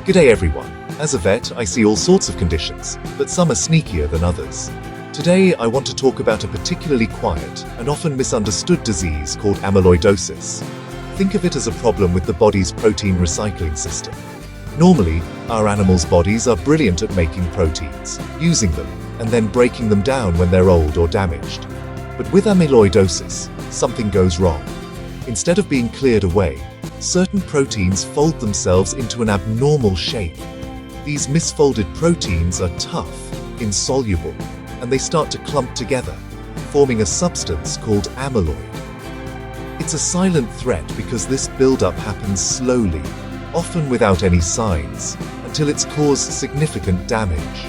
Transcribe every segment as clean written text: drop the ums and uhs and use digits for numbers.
G'day everyone. As a vet, I see all sorts of conditions, but some are sneakier than others. Today, I want to talk about a particularly quiet and often misunderstood disease called amyloidosis. Think of it as a problem with the body's protein recycling system. Normally, our animals' bodies are brilliant at making proteins, using them, and then breaking them down when they're old or damaged. But with amyloidosis, something goes wrong. Instead of being cleared away, certain proteins fold themselves into an abnormal shape. These misfolded proteins are tough, insoluble, and they start to clump together, forming a substance called amyloid. It's a silent threat because this buildup happens slowly, often without any signs, until it's caused significant damage.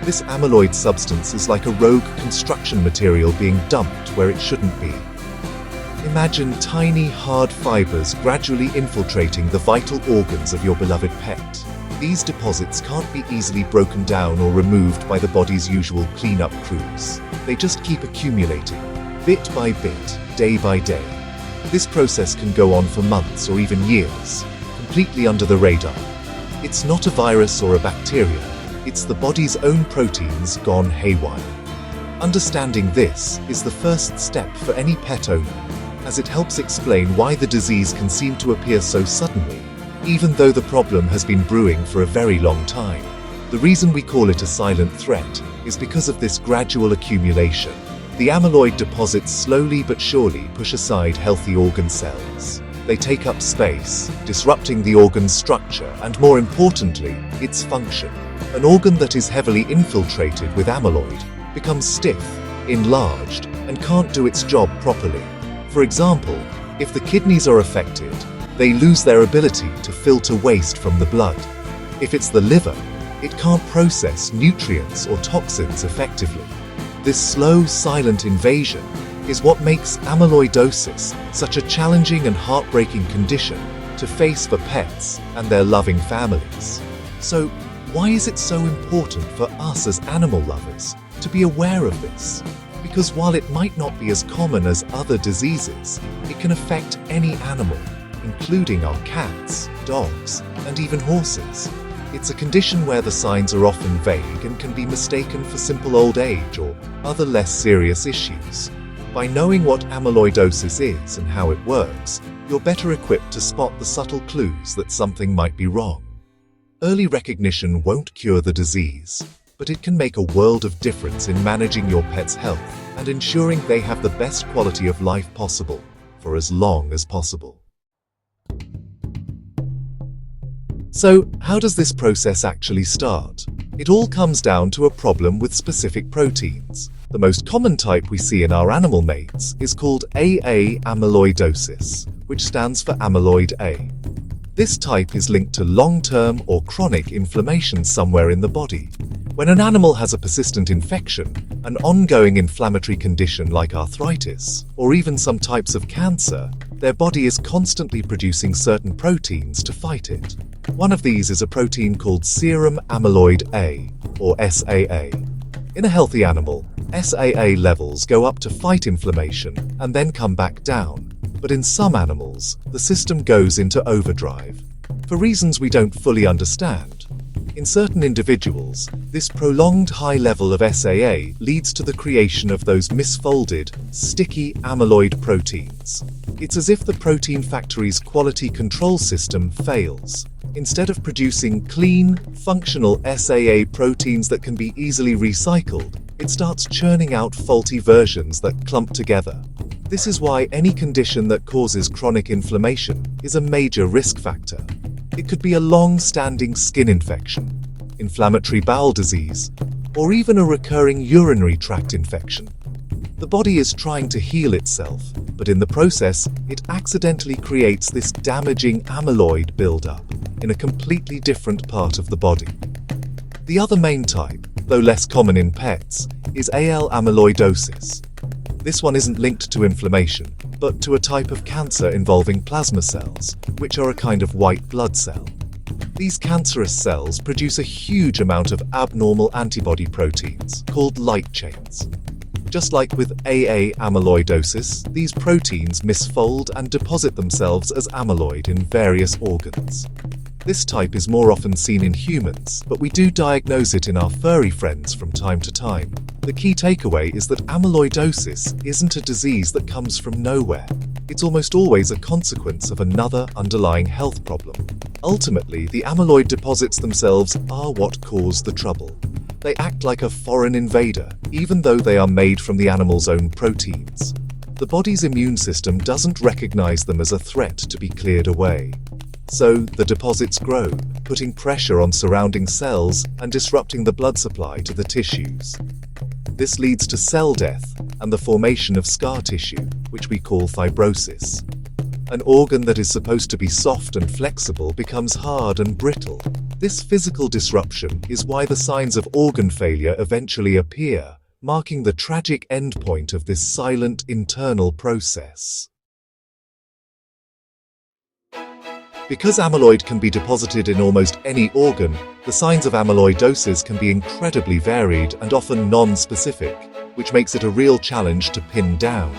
This amyloid substance is like a rogue construction material being dumped where it shouldn't be. Imagine tiny, hard fibers gradually infiltrating the vital organs of your beloved pet. These deposits can't be easily broken down or removed by the body's usual cleanup crews. They just keep accumulating, bit by bit, day by day. This process can go on for months or even years, completely under the radar. It's not a virus or a bacteria, it's the body's own proteins gone haywire. Understanding this is the first step for any pet owner, as it helps explain why the disease can seem to appear so suddenly, even though the problem has been brewing for a very long time. The reason we call it a silent threat is because of this gradual accumulation. The amyloid deposits slowly but surely push aside healthy organ cells. They take up space, disrupting the organ's structure and, more importantly, its function. An organ that is heavily infiltrated with amyloid becomes stiff, enlarged, and can't do its job properly. For example, if the kidneys are affected, they lose their ability to filter waste from the blood. If it's the liver, it can't process nutrients or toxins effectively. This slow, silent invasion is what makes amyloidosis such a challenging and heartbreaking condition to face for pets and their loving families. So, why is it so important for us as animal lovers to be aware of this? Because while it might not be as common as other diseases, it can affect any animal, including our cats, dogs, and even horses. It's a condition where the signs are often vague and can be mistaken for simple old age or other less serious issues. By knowing what amyloidosis is and how it works, you're better equipped to spot the subtle clues that something might be wrong. Early recognition won't cure the disease, but it can make a world of difference in managing your pet's health and ensuring they have the best quality of life possible for as long as possible. So, how does this process actually start? It all comes down to a problem with specific proteins. The most common type we see in our animal mates is called AA amyloidosis, which stands for amyloid A. This type is linked to long-term or chronic inflammation somewhere in the body. When an animal has a persistent infection, an ongoing inflammatory condition like arthritis, or even some types of cancer, their body is constantly producing certain proteins to fight it. One of these is a protein called serum amyloid A, or SAA. In a healthy animal, SAA levels go up to fight inflammation and then come back down. But in some animals, the system goes into overdrive, for reasons we don't fully understand. In certain individuals, this prolonged high level of SAA leads to the creation of those misfolded, sticky amyloid proteins. It's as if the protein factory's quality control system fails. Instead of producing clean, functional SAA proteins that can be easily recycled, it starts churning out faulty versions that clump together. This is why any condition that causes chronic inflammation is a major risk factor. It could be a long-standing skin infection, inflammatory bowel disease, or even a recurring urinary tract infection. The body is trying to heal itself, but in the process, it accidentally creates this damaging amyloid buildup in a completely different part of the body. The other main type, though less common in pets, is AL amyloidosis. This one isn't linked to inflammation, but to a type of cancer involving plasma cells, which are a kind of white blood cell. These cancerous cells produce a huge amount of abnormal antibody proteins, called light chains. Just like with AA amyloidosis, these proteins misfold and deposit themselves as amyloid in various organs. This type is more often seen in humans, but we do diagnose it in our furry friends from time to time. The key takeaway is that amyloidosis isn't a disease that comes from nowhere. It's almost always a consequence of another underlying health problem. Ultimately, the amyloid deposits themselves are what cause the trouble. They act like a foreign invader, even though they are made from the animal's own proteins. The body's immune system doesn't recognize them as a threat to be cleared away. So, the deposits grow, putting pressure on surrounding cells and disrupting the blood supply to the tissues. This leads to cell death and the formation of scar tissue, which we call fibrosis. An organ that is supposed to be soft and flexible becomes hard and brittle. This physical disruption is why the signs of organ failure eventually appear, marking the tragic endpoint of this silent internal process. Because amyloid can be deposited in almost any organ, the signs of amyloidosis can be incredibly varied and often non-specific, which makes it a real challenge to pin down.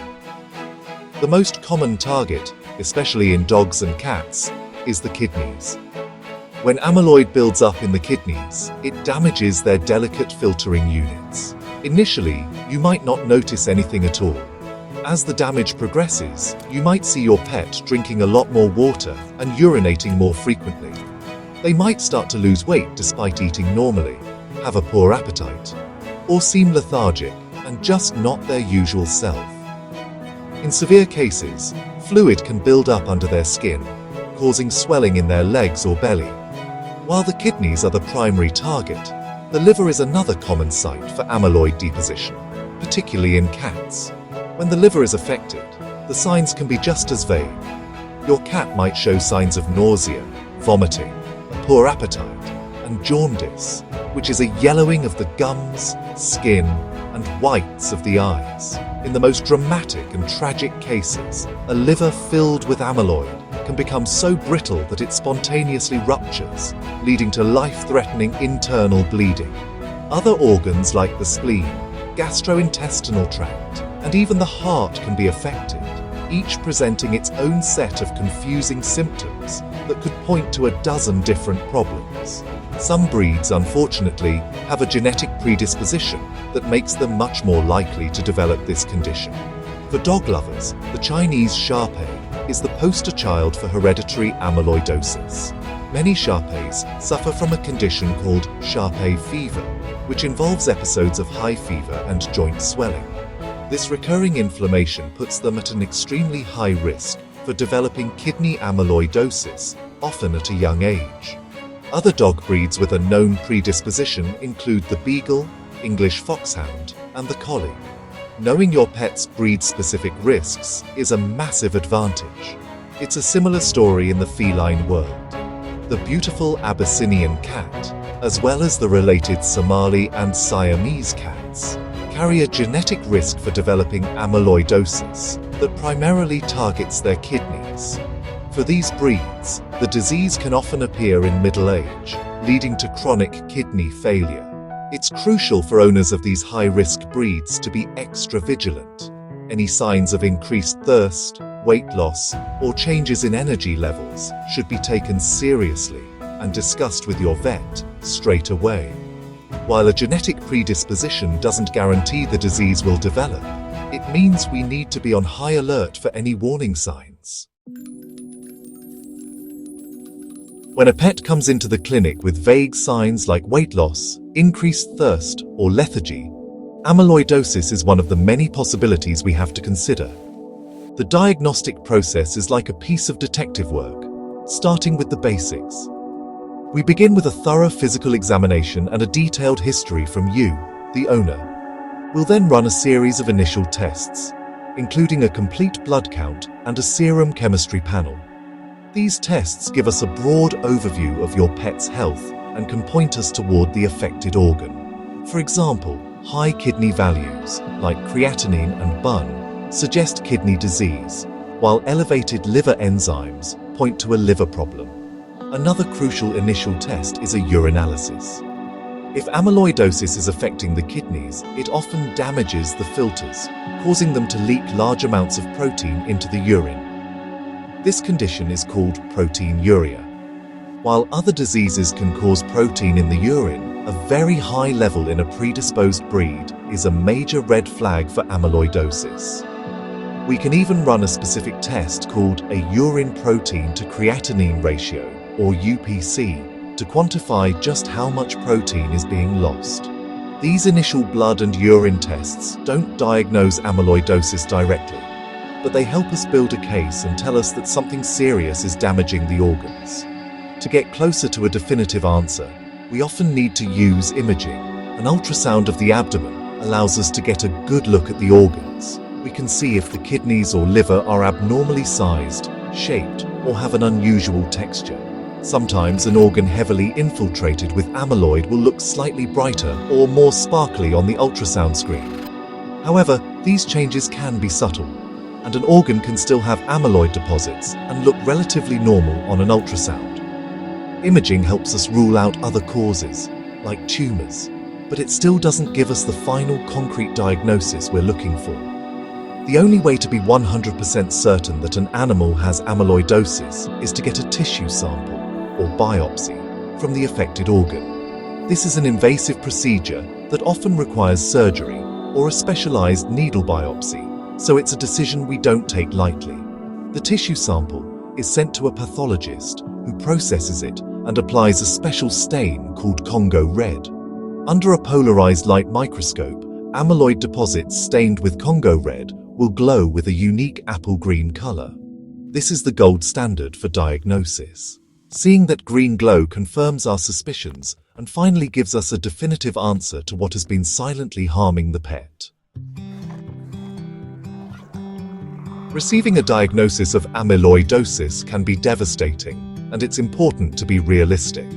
The most common target, especially in dogs and cats, is the kidneys. When amyloid builds up in the kidneys, it damages their delicate filtering units. Initially, you might not notice anything at all. As the damage progresses, you might see your pet drinking a lot more water and urinating more frequently. They might start to lose weight despite eating normally, have a poor appetite, or seem lethargic and just not their usual self. In severe cases, fluid can build up under their skin, causing swelling in their legs or belly. While the kidneys are the primary target, the liver is another common site for amyloid deposition, particularly in cats. When the liver is affected, the signs can be just as vague. Your cat might show signs of nausea, vomiting, a poor appetite, and jaundice, which is a yellowing of the gums, skin, and whites of the eyes. In the most dramatic and tragic cases, a liver filled with amyloid can become so brittle that it spontaneously ruptures, leading to life-threatening internal bleeding. Other organs like the spleen, gastrointestinal tract, and even the heart can be affected, each presenting its own set of confusing symptoms that could point to a dozen different problems. Some breeds, unfortunately, have a genetic predisposition that makes them much more likely to develop this condition. For dog lovers, the Chinese Shar-Pei is the poster child for hereditary amyloidosis. Many Shar-Peis suffer from a condition called Shar-Pei fever, which involves episodes of high fever and joint swelling. This recurring inflammation puts them at an extremely high risk for developing kidney amyloidosis, often at a young age. Other dog breeds with a known predisposition include the Beagle, English Foxhound, and the Collie. Knowing your pet's breed-specific risks is a massive advantage. It's a similar story in the feline world. The beautiful Abyssinian cat, as well as the related Somali and Siamese cats, carry a genetic risk for developing amyloidosis that primarily targets their kidneys. For these breeds, the disease can often appear in middle age, leading to chronic kidney failure. It's crucial for owners of these high-risk breeds to be extra vigilant. Any signs of increased thirst, weight loss, or changes in energy levels should be taken seriously and discussed with your vet straight away. While a genetic predisposition doesn't guarantee the disease will develop, it means we need to be on high alert for any warning signs. When a pet comes into the clinic with vague signs like weight loss, increased thirst, or lethargy, amyloidosis is one of the many possibilities we have to consider. The diagnostic process is like a piece of detective work, starting with the basics. We begin with a thorough physical examination and a detailed history from you, the owner. We'll then run a series of initial tests, including a complete blood count and a serum chemistry panel. These tests give us a broad overview of your pet's health and can point us toward the affected organ. For example, high kidney values, like creatinine and BUN, suggest kidney disease, while elevated liver enzymes point to a liver problem. Another crucial initial test is a urinalysis. If amyloidosis is affecting the kidneys, it often damages the filters, causing them to leak large amounts of protein into the urine. This condition is called proteinuria. While other diseases can cause protein in the urine, a very high level in a predisposed breed is a major red flag for amyloidosis. We can even run a specific test called a urine protein to creatinine ratio, or UPC, to quantify just how much protein is being lost. These initial blood and urine tests don't diagnose amyloidosis directly, but they help us build a case and tell us that something serious is damaging the organs. To get closer to a definitive answer, we often need to use imaging. An ultrasound of the abdomen allows us to get a good look at the organs. We can see if the kidneys or liver are abnormally sized, shaped, or have an unusual texture. Sometimes an organ heavily infiltrated with amyloid will look slightly brighter or more sparkly on the ultrasound screen. However, these changes can be subtle, and an organ can still have amyloid deposits and look relatively normal on an ultrasound. Imaging helps us rule out other causes, like tumors, but it still doesn't give us the final concrete diagnosis we're looking for. The only way to be 100% certain that an animal has amyloidosis is to get a tissue sample, or biopsy, from the affected organ. This is an invasive procedure that often requires surgery or a specialized needle biopsy, so it's a decision we don't take lightly. The tissue sample is sent to a pathologist who processes it and applies a special stain called Congo red. Under a polarized light microscope, amyloid deposits stained with Congo red will glow with a unique apple green color. This is the gold standard for diagnosis. Seeing that green glow confirms our suspicions and finally gives us a definitive answer to what has been silently harming the pet. Receiving a diagnosis of amyloidosis can be devastating, and it's important to be realistic.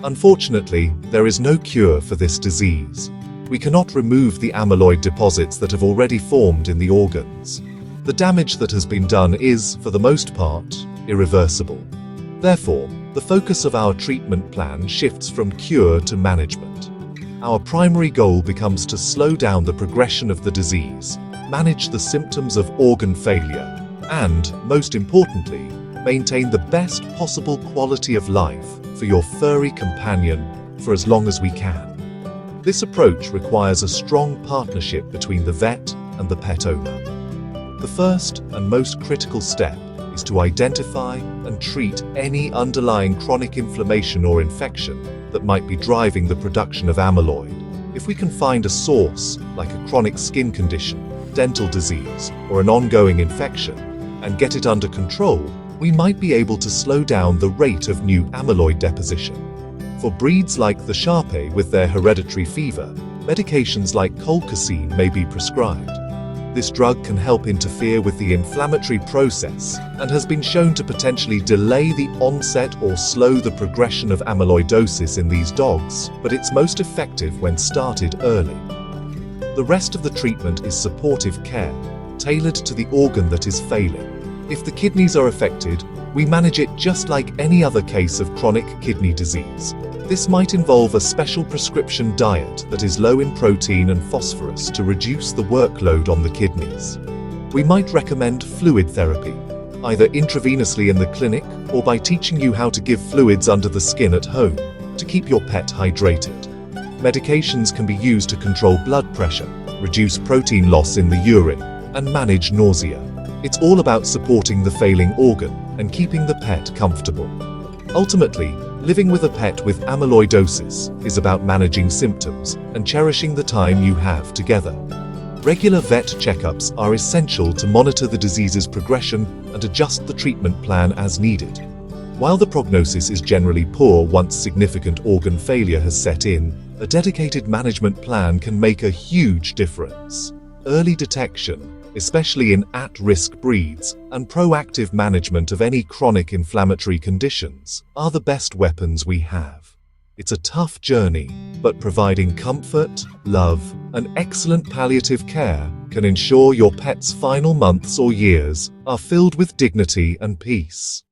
Unfortunately, there is no cure for this disease. We cannot remove the amyloid deposits that have already formed in the organs. The damage that has been done is, for the most part, irreversible. Therefore, the focus of our treatment plan shifts from cure to management. Our primary goal becomes to slow down the progression of the disease, manage the symptoms of organ failure, and, most importantly, maintain the best possible quality of life for your furry companion for as long as we can. This approach requires a strong partnership between the vet and the pet owner. The first and most critical step is to identify and treat any underlying chronic inflammation or infection that might be driving the production of amyloid. If we can find a source, like a chronic skin condition, dental disease, or an ongoing infection, and get it under control, we might be able to slow down the rate of new amyloid deposition. For breeds like the Shar-Pei with their hereditary fever, medications like colchicine may be prescribed. This drug can help interfere with the inflammatory process and has been shown to potentially delay the onset or slow the progression of amyloidosis in these dogs, but it's most effective when started early. The rest of the treatment is supportive care, tailored to the organ that is failing. If the kidneys are affected, we manage it just like any other case of chronic kidney disease. This might involve a special prescription diet that is low in protein and phosphorus to reduce the workload on the kidneys. We might recommend fluid therapy, either intravenously in the clinic or by teaching you how to give fluids under the skin at home to keep your pet hydrated. Medications can be used to control blood pressure, reduce protein loss in the urine, and manage nausea. It's all about supporting the failing organ and keeping the pet comfortable. Ultimately, living with a pet with amyloidosis is about managing symptoms and cherishing the time you have together. Regular vet checkups are essential to monitor the disease's progression and adjust the treatment plan as needed. While the prognosis is generally poor once significant organ failure has set in, a dedicated management plan can make a huge difference. Early detection, especially in at-risk breeds, and proactive management of any chronic inflammatory conditions are the best weapons we have. It's a tough journey, but providing comfort, love, and excellent palliative care can ensure your pet's final months or years are filled with dignity and peace.